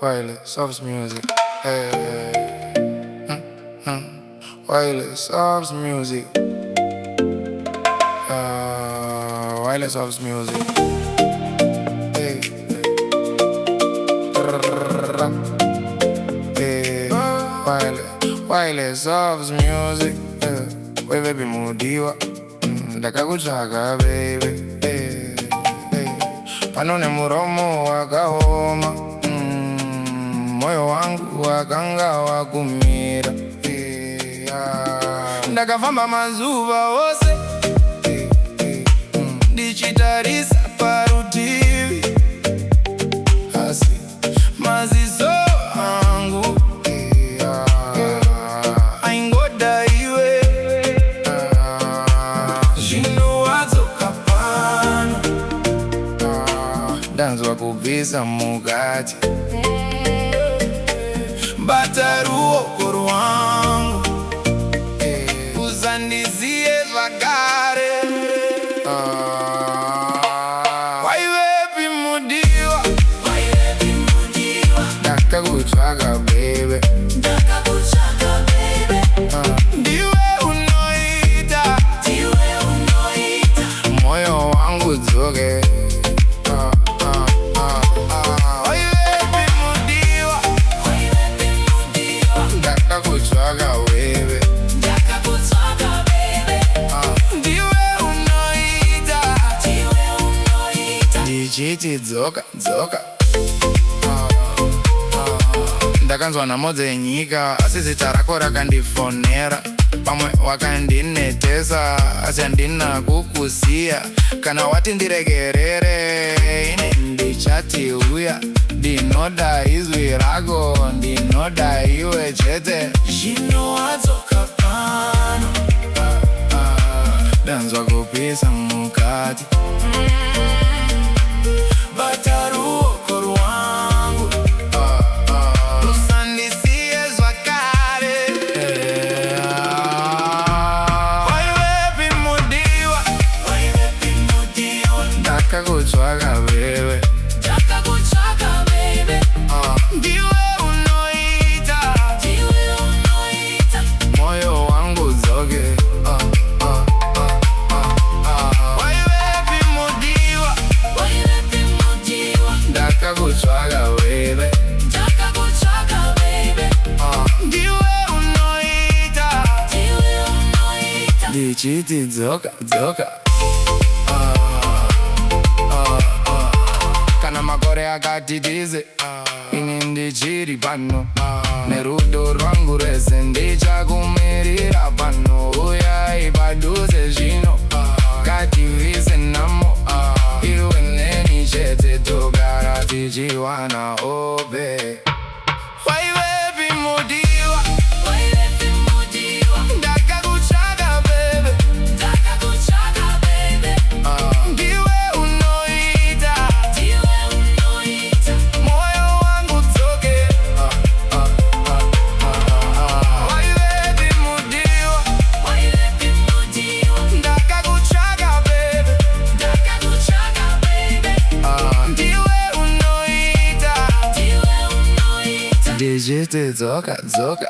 Wireless office music. Hey, wireless office music. Wireless office music. Hey, hey, wireless office music. Waivepi Mudiwa. Ndakakutsvaga baby. Pano nemuromo wakahoma, moyo wangu wakanga wakumira. Ndakafamba mazuva ose ndichitarisa parutivi, asi maziso angu aingoda iwe. Zvino wadzoka pano, ndanzwa kubvisa mukati. Bata ruoko rwangu uzandiziye zvakare. Waivepi Mudiwa, ndakakutsvaga baby. Ndiwe unoita moyo wangu dzoke. Ndakakutsvaga wewe, ndiwe unoita, ndichiti dzoka dzoka. Ndakanzwa nhamo dzenyika, asi zita rako rakandifonera. Pamwe wakandinetesa, asi handina kukusiya. Kana wati ndiregerere, ine ndichati uya. Ndinoda izwi rako, ndinoda iwe chete. Zvino wadzoka pano, ndanzwa kupisa mukati. Bata ruoko rwangu usandisiye zvakare. Waivepi Mudiwa, ndakakutsvaga wewe. Ndiwe unoita moyo wangu dzoke. Waivepi Mudiwa, ndakakutsvaga wewe. Ndiwe unoita, ndichiti dzoka dzoka. Kana makore akati tize, ini ndichiri pano. Nerudo rwangu rwese ndichakumirira pano. Uyai padhuze zvino, kativise nhamo. Iwe neni chete togara tichiwana ope. Waivepi Mudiwa, ndakakutsvaga baby. Ndiwe unoita moyo wangu dzoke. Waivepi Mudiwa, ndakakutsvaga baby. Ndiwe unoita, ndichiti dzoka dzoka.